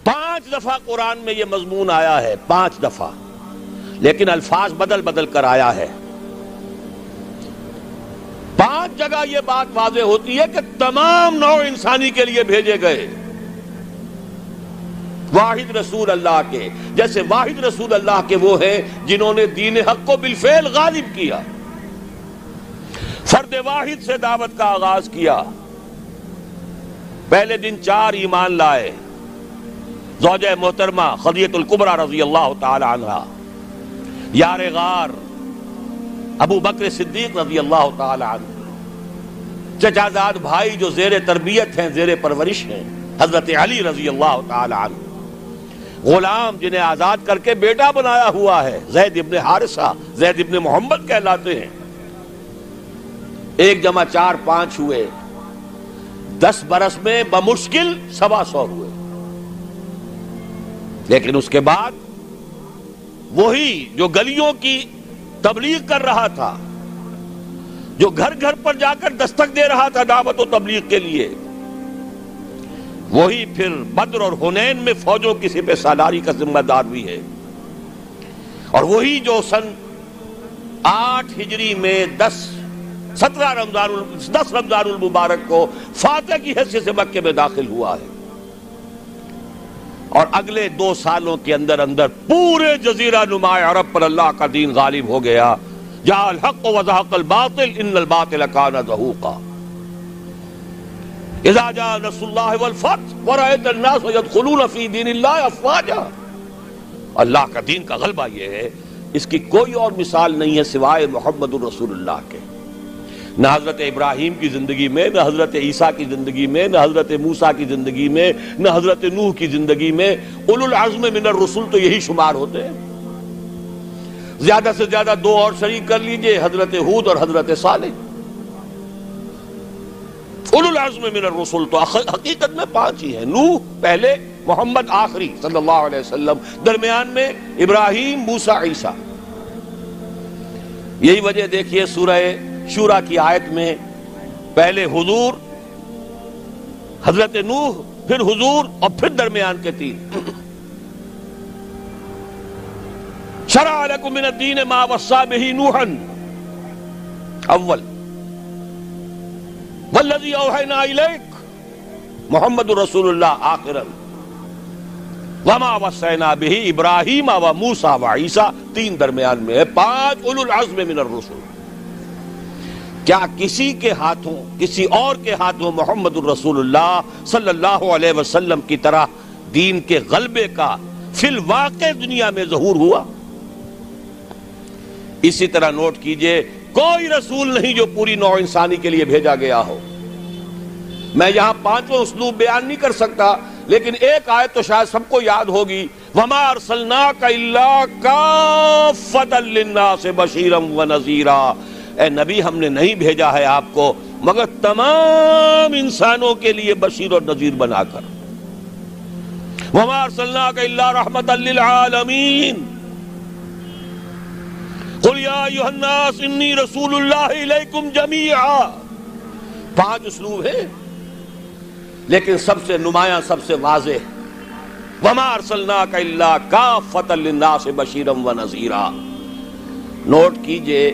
5 دفعہ قرآن میں یہ مضمون آیا ہے، 5 دفعہ، لیکن الفاظ بدل بدل کر آیا ہے۔ 5 جگہ یہ بات واضح ہوتی ہے کہ تمام نوع انسانی کے لیے بھیجے گئے، واحد رسول اللہ کے، جیسے واحد رسول اللہ کے وہ ہیں جنہوں نے دین حق کو بالفعل غالب کیا، فرد واحد سے دعوت کا آغاز کیا۔ پہلے دن 4 ایمان لائے، زوجہ محترمہ خدیجہ الکبریٰ رضی اللہ تعالی عنہ، یار غار ابو بکر صدیق رضی اللہ تعالی عنہ، چچا زاد بھائی جو زیر تربیت ہیں، زیر پرورش ہیں، حضرت علی رضی اللہ تعالی عنہ، غلام جنہیں آزاد کر کے بیٹا بنایا ہوا ہے، زید ابن حارثہ، زید ابن محمد کہلاتے ہیں۔ 1 + 4 5 ہوئے، 10 برس میں بمشکل 125 ہوئے، لیکن اس کے بعد وہی جو گلیوں کی تبلیغ کر رہا تھا، جو گھر گھر پر جا کر دستک دے رہا تھا دعوت و تبلیغ کے لیے، وہی پھر بدر اور حنین میں فوجوں کی سپہ سالاری کا ذمہ دار بھی ہے، اور وہی جو سن 8 ہجری میں 10 رمضان المبارک کو فاتح کی حیثیت سے مکے میں داخل ہوا ہے، اور اگلے 2 سالوں کے اندر اندر پورے جزیرہ نما عرب پر اللہ کا دین غالب ہو گیا۔ جاء الحق وزهق الباطل ان الباطل كان زهوقا اذا جاء نصر الله والفتح ورأيت الناس يدخلون في دين الله افواجا۔ اللہ کا دین کا غلبہ یہ ہے، اس کی کوئی اور مثال نہیں ہے سوائے محمد الرسول اللہ کے۔ نہ حضرت ابراہیم کی زندگی میں، نہ حضرت عیسیٰ کی زندگی میں، نہ حضرت موسیٰ کی زندگی میں، نہ حضرت نوح کی زندگی میں۔ اولو العزم من الرسل تو یہی شمار ہوتے ہیں، زیادہ سے زیادہ 2 اور شریک کر لیجئے، حضرت ہود اور حضرت صالح۔ اولو العزم من الرسل تو حقیقت میں 5 ہی ہیں، نوح پہلے، محمد آخری صلی اللہ علیہ وسلم، درمیان میں ابراہیم، موسیٰ، عیسیٰ۔ یہی وجہ دیکھیے سورہ شورا کی آیت میں پہلے حضور، حضرت نوح، پھر حضور، اور پھر درمیان کے 3۔ شرع لکم من الدین ما وصی بہ نوحا اول والذی اوحینا الیک محمد رسول اللہ آخرا وما وصینا بہ ابراہیم و موسیٰ و عیسیٰ، 3 درمیان میں ہے، 5 اولو العزم من الرسل۔ کیا کسی کے ہاتھوں، کسی اور کے ہاتھوں محمد الرسول اللہ صلی اللہ علیہ وسلم کی طرح دین کے غلبے کا فی الواقع دنیا میں ظہور ہوا؟ اسی طرح نوٹ کیجئے، کوئی رسول نہیں جو پوری نوع انسانی کے لیے بھیجا گیا ہو۔ میں یہاں 5واں اسلوب بیان نہیں کر سکتا، لیکن ایک آیت تو شاید سب کو یاد ہوگی، وَمَا أَرْسَلْنَاكَ إِلَّا كَافَّةً لِلنَّاسِ بَشِيرًا وَنَذِيرًا۔ اے نبی، ہم نے نہیں بھیجا ہے آپ کو مگر تمام انسانوں کے لیے بشیر اور نذیر بنا کر۔ وَمَا أَرْسَلْنَاكَ إِلَّا رَحْمَةً لِلْعَالَمِينَ قُلْ يَا أَيُّهَا النَّاسُ إِنِّي رَسُولُ اللَّهِ إِلَيْكُمْ جَمِيعًا۔ 5 اسلوب ہیں، لیکن سب سے نمایاں، سب سے واضح، وَمَا أَرْسَلْنَاكَ إِلَّا كَافَّةً لِلنَّاسِ بَشِيرًا وَنَذِيرًا۔ نوٹ کیجئے،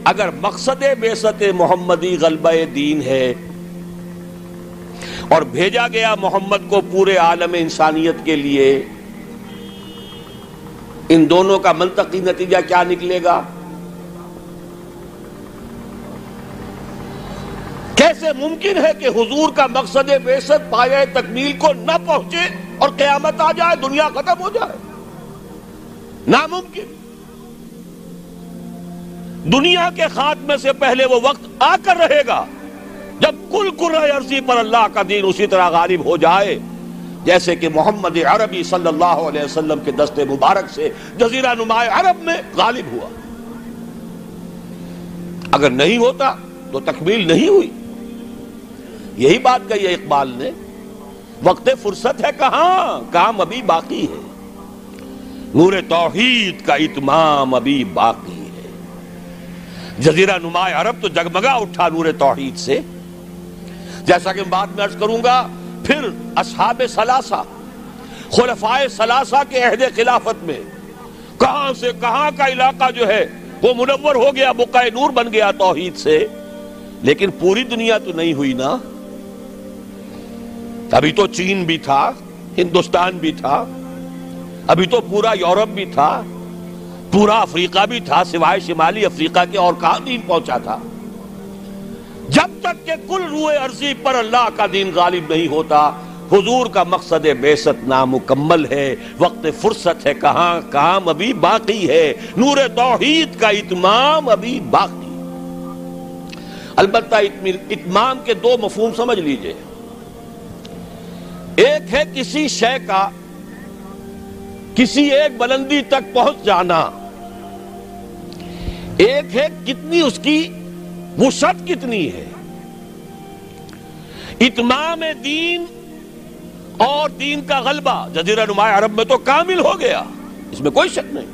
اگر مقصد بعثت محمدی غلبہ دین ہے اور بھیجا گیا محمد کو پورے عالم انسانیت کے لیے، ان دونوں کا منطقی نتیجہ کیا نکلے گا؟ کیسے ممکن ہے کہ حضور کا مقصد بعثت پایہ تکمیل کو نہ پہنچے اور قیامت آ جائے، دنیا ختم ہو جائے؟ ناممکن۔ دنیا کے خاتمے سے پہلے وہ وقت آ کر رہے گا جب کل کرۂ ارضی پر اللہ کا دین اسی طرح غالب ہو جائے جیسے کہ محمد عربی صلی اللہ علیہ وسلم کے دست مبارک سے جزیرہ نما عرب میں غالب ہوا۔ اگر نہیں ہوتا تو تکمیل نہیں ہوئی۔ یہی بات کہی ہے اقبال نے، وقت فرصت ہے کہاں، کام ابھی باقی ہے، نور توحید کا اتمام ابھی باقی ہے۔ جزیرہ نما عرب تو جگمگا اٹھا نور توحید سے، جیسا کہ بعد میں عرض کروں گا۔ پھر اصحاب ثلاثہ خلفائے ثلاثہ کے عہد خلافت میں کہاں سے کہاں کا علاقہ جو ہے وہ منور ہو گیا، بقعہ نور بن گیا توحید سے، لیکن پوری دنیا تو نہیں ہوئی نا۔ ابھی تو چین بھی تھا، ہندوستان بھی تھا، ابھی تو پورا یورپ بھی تھا، پورا افریقہ بھی تھا، سوائے شمالی افریقہ کے اور کہاں دین پہنچا تھا؟ جب تک کہ کل روئے ارضی پر اللہ کا دین غالب نہیں ہوتا، حضور کا مقصد بعثت نامکمل ہے، وقت فرصت ہے کہاں، کام ابھی باقی ہے، نور توحید کا اتمام ابھی باقی۔ البتہ اتمام کے دو مفہوم سمجھ لیجئے، ایک ہے کسی شے کا کسی ایک بلندی تک پہنچ جانا، ایک ہے کتنی اس کی وسعت کتنی ہے۔ اتمام دین اور دین کا غلبہ جزیرہ نما عرب میں تو کامل ہو گیا، اس میں کوئی شک نہیں،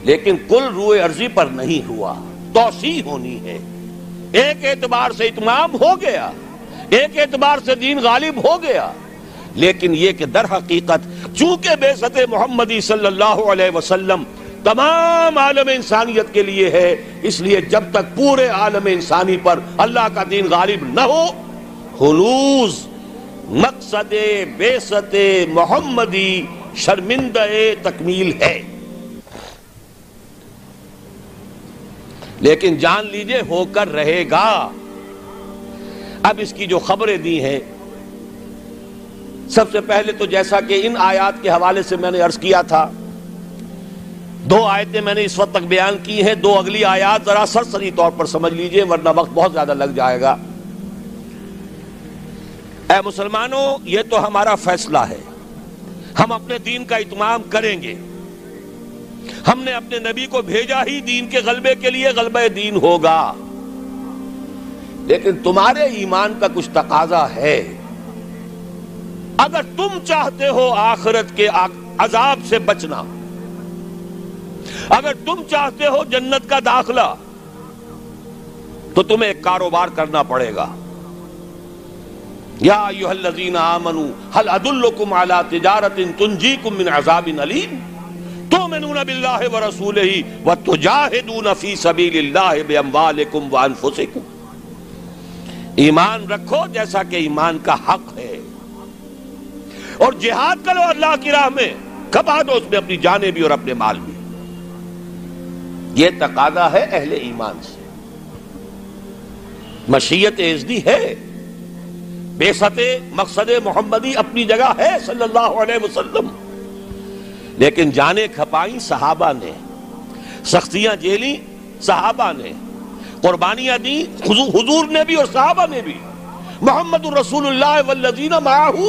لیکن کل روئے ارضی پر نہیں ہوا، توسیع ہونی ہے۔ ایک اعتبار سے اتمام ہو گیا، ایک اعتبار سے دین غالب ہو گیا، لیکن یہ کہ در حقیقت چونکہ بعثت محمدی صلی اللہ علیہ وسلم تمام عالم انسانیت کے لیے ہے، اس لیے جب تک پورے عالم انسانی پر اللہ کا دین غالب نہ ہو، حلوظ مقصد بعثت محمدی شرمندہ تکمیل ہے۔ لیکن جان لیجئے ہو کر رہے گا۔ اب اس کی جو خبریں دی ہیں، سب سے پہلے تو جیسا کہ ان آیات کے حوالے سے میں نے عرض کیا تھا، دو آیتیں میں نے اس وقت تک بیان کی ہیں، دو اگلی آیات ذرا سرسری طور پر سمجھ لیجئے ورنہ وقت بہت زیادہ لگ جائے گا۔ اے مسلمانوں، یہ تو ہمارا فیصلہ ہے، ہم اپنے دین کا اتمام کریں گے، ہم نے اپنے نبی کو بھیجا ہی دین کے غلبے کے لیے، غلبہ دین ہوگا، لیکن تمہارے ایمان کا کچھ تقاضا ہے۔ اگر تم چاہتے ہو آخرت کے عذاب سے بچنا، اگر تم چاہتے ہو جنت کا داخلہ، تو تمہیں ایک کاروبار کرنا پڑے گا۔ یا ایھا الذین آمنوا هل ادلکم علی تجارۃ تنجیکم من عذاب علیم تؤمنون باللہ ورسولہ وتجاہدون فی سبیل اللہ باموالکم وانفسکم۔ ایمان رکھو جیسا کہ ایمان کا حق ہے، اور جہاد کرو اللہ کی راہ میں، کھپا دو اس میں اپنی جانیں بھی اور اپنے مال بھی۔ یہ تقاضا ہے اہل ایمان سے۔ مشیت ازدی ہے، بعثت مقصد محمدی اپنی جگہ ہے صلی اللہ علیہ وسلم، لیکن جانیں کھپائیں صحابہ نے، سختیاں جھیلی صحابہ نے، قربانیاں دی حضور نے بھی اور صحابہ نے بھی۔ محمد الرسول اللہ والذین معہ،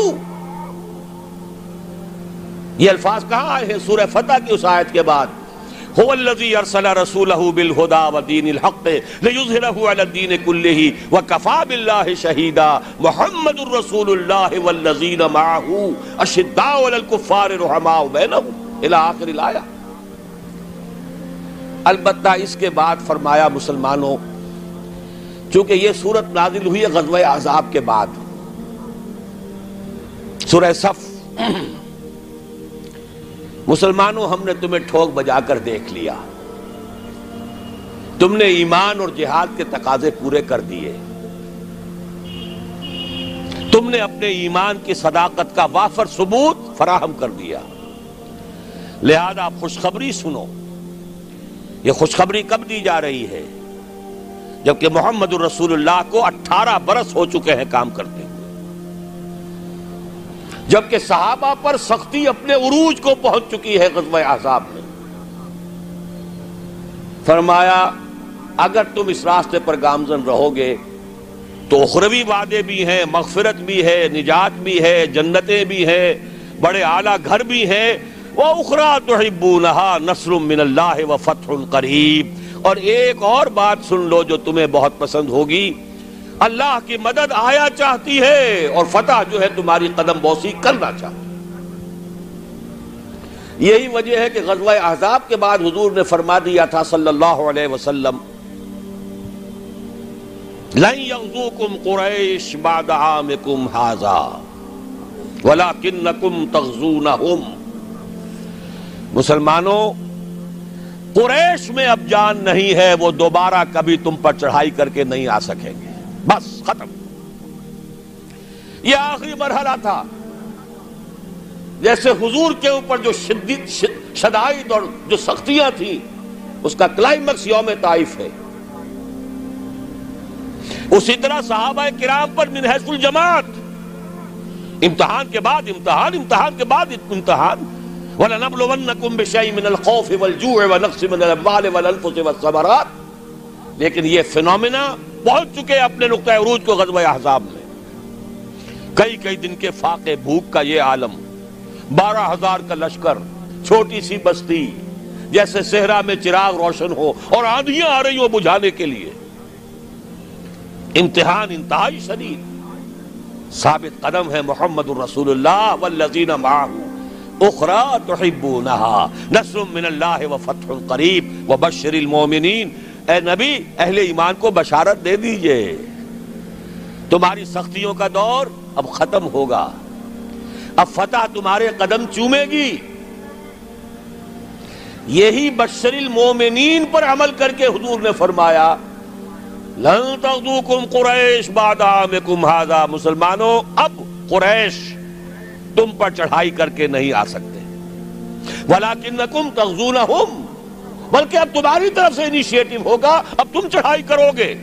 یہ الفاظ کہاں آئے ہیں؟ سورہ فتح کی اس آیت کے بعد، هو الذی ارسل رسولہ بالہدی ودین الحق لیظہرہ علی الدین کلہ وکفی باللہ شہیدا محمد الرسول اللہ والذین معہ اشداء علی الکفار رحماء بینہم الی آخر الآیہ۔ البتہ اس کے بعد فرمایا مسلمانوں، چونکہ یہ سورت نازل ہوئی ہے غزوہ احزاب کے بعد، سورہ صف، مسلمانوں ہم نے تمہیں ٹھوک بجا کر دیکھ لیا، تم نے ایمان اور جہاد کے تقاضے پورے کر دیے، تم نے اپنے ایمان کی صداقت کا وافر ثبوت فراہم کر دیا، لہذا آپ خوشخبری سنو۔ یہ خوشخبری کب دی جا رہی ہے؟ جبکہ محمد الرسول اللہ کو 18 برس ہو چکے ہیں کام کرتے ہوئے، جبکہ صحابہ پر سختی اپنے عروج کو پہنچ چکی ہے غزوہ احزاب میں۔ فرمایا اگر تم اس راستے پر گامزن رہو گے تو اخروی وعدے بھی ہیں، مغفرت بھی ہے، نجات بھی ہے، جنتیں بھی ہیں، بڑے اعلیٰ گھر بھی ہیں، وَأُخْرَىٰ تُحِبُّونَهَا نَصْرٌ مِّنَ اللَّهِ وَفَتْحٌ قَرِيبٌ، اور ایک اور بات سن لو جو تمہیں بہت پسند ہوگی، اللہ کی مدد آیا چاہتی ہے اور فتح جو ہے تمہاری قدم بوسی کرنا چاہتی۔ یہی وجہ ہے کہ غزوہ احزاب کے بعد حضور نے فرما دیا تھا صلی اللہ علیہ وسلم، لَن يَغْزُوكُمْ قُرَيْشٌ بَعْدَ عَامِكُمْ هَٰذَا، وَلَكِنَّكُمْ تَغْزُونَهُمْ. مسلمانوں، قریش میں اب جان نہیں ہے، وہ دوبارہ کبھی تم پر چڑھائی کر کے نہیں آ سکیں گے. بس ختم. یہ آخری مرحلہ تھا. جیسے حضور کے اوپر جو شدائد اور جو سختیاں تھیں، اس کا کلائمیکس یوم طائف ہے، اسی طرح صحابہ کرام پر من حیث الجماعت امتحان کے بعد امتحان، امتحان کے بعد امتحان. وَلَنَبْلُوَنَّكُمْ بِشَيْءٍ مِّنَ الْخَوْفِ وَالْجُوعِ وَنَقْصٍ مِّنَ الْأَمْوَالِ وَالْأَنفُسِ وَالثَّمَرَاتِ. لیکن یہ فنومینا پہنچ چکے اپنے نقطۂ عروج کو غزوہ احزاب میں. کئی دن کے فاقے بھوک کا یہ عالم، 12,000 کا لشکر، چھوٹی سی بستی، جیسے صحرا میں چراغ روشن ہو اور آندھیاں آ رہی ہوں بجھانے کے لیے. امتحان انتہائی شدید. ثابت قدم ہے محمد الرسول اللہ والذین معہ اخری تحبونها نصر من اللہ وفتح قریب وبشر المؤمنین. اے نبی، اہل ایمان کو بشارت دے دیجئے، تمہاری سختیوں کا دور اب ختم ہوگا، اب فتح تمہارے قدم چومے گی. یہی بشر المؤمنین پر عمل کر کے حضور نے فرمایا لن تغزوکم قریش بعد عامکم ھذا. مسلمانوں، اب قریش تم پر چڑھائی کر کے نہیں آ سکتے. وَلَكِنَّكُمْ تَغْزُونَهُمْ، بلکہ اب تمہاری طرف سے انیشیٹو ہوگا، اب تم چڑھائی کرو گے.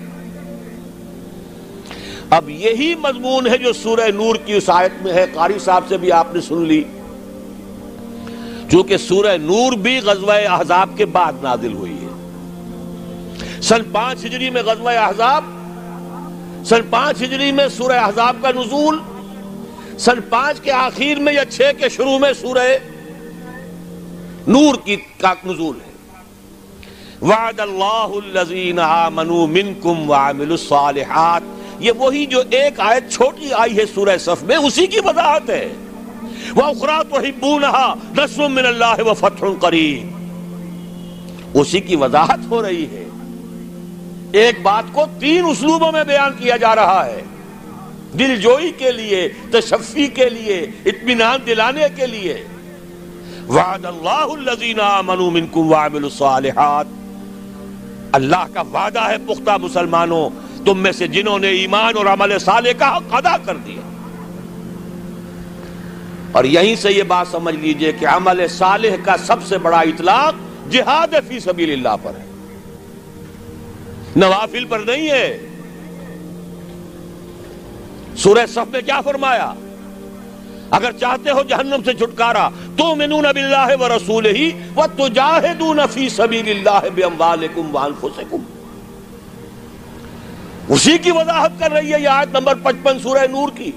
اب یہی مضمون ہے جو سورہ نور کی اس آیت میں ہے. قاری صاحب سے بھی آپ نے سن لی، چونکہ سورہ نور بھی غزوہ احزاب کے بعد نازل ہوئی ہے. سن 5 ہجری میں غزوہ احزاب، سن 5 ہجری میں سورہ احزاب کا نزول، سن 5 کے آخر میں یا 6 کے شروع میں سورہ نور کا نزول ہے. وعد اللہ الذین آمنوا منکم وعملوا الصالحات. یہ وہی جو ایک آیت چھوٹی آئی ہے سورہ صف میں، اسی کی وضاحت ہے. وَأُخْرَىٰ تُحِبُّونَهَا نَصْرٌ مِّنَ اللَّهِ وَفَتْحٌ قَرِيبٌ. اسی کی وضاحت ہو رہی ہے. ایک بات کو 3 اسلوبوں میں بیان کیا جا رہا ہے، دل جوئی کے لیے، تشفی کے لیے، اطمینان دلانے کے لیے. وعد اللہ الذین آمنوا منکم وعملوا الصالحات. اللہ کا وعدہ ہے پختہ مسلمانوں، تم میں سے جنہوں نے ایمان اور عمل صالح کا حق ادا کر دیا. اور یہیں سے یہ بات سمجھ لیجئے کہ عمل صالح کا سب سے بڑا اطلاق جہاد فی سبیل اللہ پر ہے، نوافل پر نہیں ہے. سورہ صف میں کیا فرمایا؟ اگر چاہتے ہو جہنم سے چھٹکارا تؤمنون باللہ ورسولہ وتجاہدون فی سبیل اللہ باموالکم وانفسکم. اسی کی وضاحت کر رہی ہے یہ آیت نمبر 55 سورہ نور کی.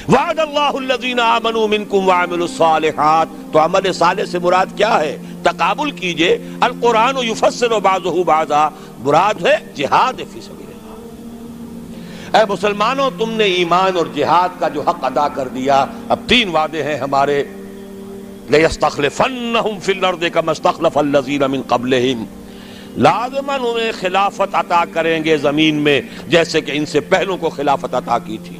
وعد اللہ الذین آمنوا منکم وعملوا الصالحات. تو عمل صالح سے مراد کیا ہے؟ تقابل کیجئے، القرآن یفسر بعضہ بعضا، مراد ہے جہاد فی سبیل اللہ. اے مسلمانوں، تم نے ایمان اور جہاد کا جو حق ادا کر دیا. اب 3 وعدے ہیں ہمارے. لَيَسْتَخْلِفَنَّهُمْ فِي الْأَرْضِ كَمَا اسْتَخْلَفَ الَّذِينَ مِن قَبْلِهِمْ. لازماً انہیں خلافت عطا کریں گے زمین میں جیسے کہ ان سے پہلوں کو خلافت عطا کی تھی.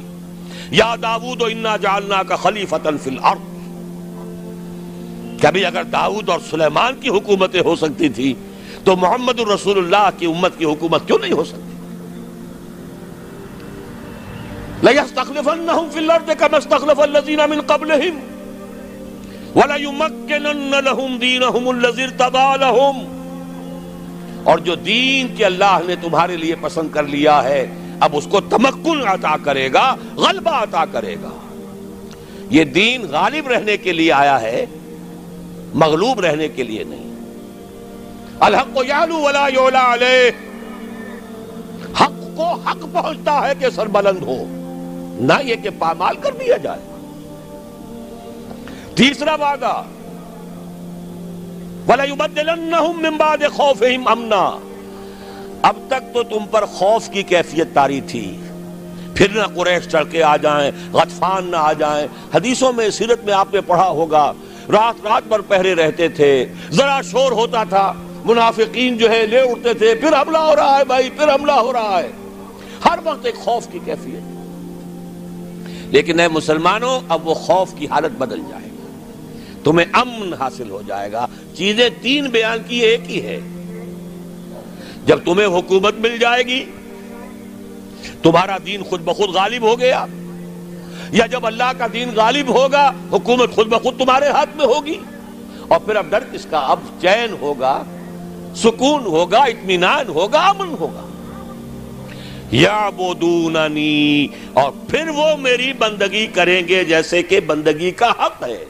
یا داؤد انا جعلناک خلیفۃ فی الارض. کبھی اگر داؤد اور سلیمان کی حکومتیں ہو سکتی تھی تو محمد الرسول اللہ کی امت کی حکومت کیوں نہیں ہو سکتی؟ لَيَسْتَخْلِفَنَّهُمْ فِي الْأَرْضِ كَمَا اسْتَخْلَفَ الَّذِينَ مِن قَبْلِهِمْ وَلَيُمَكِّنَنَّ لَهُمْ دِينَهُمُ الَّذِي ارْتَضَىٰ لَهُمْ. اور جو دین کے اللہ نے تمہارے لیے پسند کر لیا ہے، اب اس کو تمکن عطا کرے گا، غلبہ عطا کرے گا. یہ دین غالب رہنے کے لیے آیا ہے، مغلوب رہنے کے لیے نہیں. الحق یعلو ولا یعلی علیہ. حق کو حق پہنچتا ہے کہ سر بلند ہو، نہ یہ کہ پامال کر دیا جائے. تیسرا وعدہ وَلَيُبَدِّلَنَّهُمْ مِن بَعْدِ خَوْفِهِمْ أَمْنًا. اب تک تو تم پر خوف کی کیفیت طاری تھی، پھر نہ قریش چڑھ کے آ جائیں، غطفان نہ آ جائیں. حدیثوں میں، سیرت میں آپ نے پڑھا ہوگا، رات رات بھر پہرے رہتے تھے، ذرا شور ہوتا تھا منافقین جو ہے لے اٹھتے تھے، پھر حملہ ہو رہا ہے بھائی، پھر حملہ ہو رہا ہے. ہر وقت ایک خوف کی کیفیت. لیکن اے مسلمانوں اب وہ خوف کی حالت بدل جائے گی، تمہیں امن حاصل ہو جائے گا۔ چیزیں تین بیان کی ایک ہی ہے، جب تمہیں حکومت مل جائے گی تمہارا دین خود بخود غالب ہو گیا، یا جب اللہ کا دین غالب ہوگا حکومت خود بخود تمہارے ہاتھ میں ہوگی، اور پھر اب ڈر کس کا؟ اب چین ہوگا، سکون ہوگا، اطمینان ہوگا، امن ہوگا۔ یعبدوننی، اور پھر وہ میری بندگی کریں گے جیسے کہ بندگی کا حق ہے۔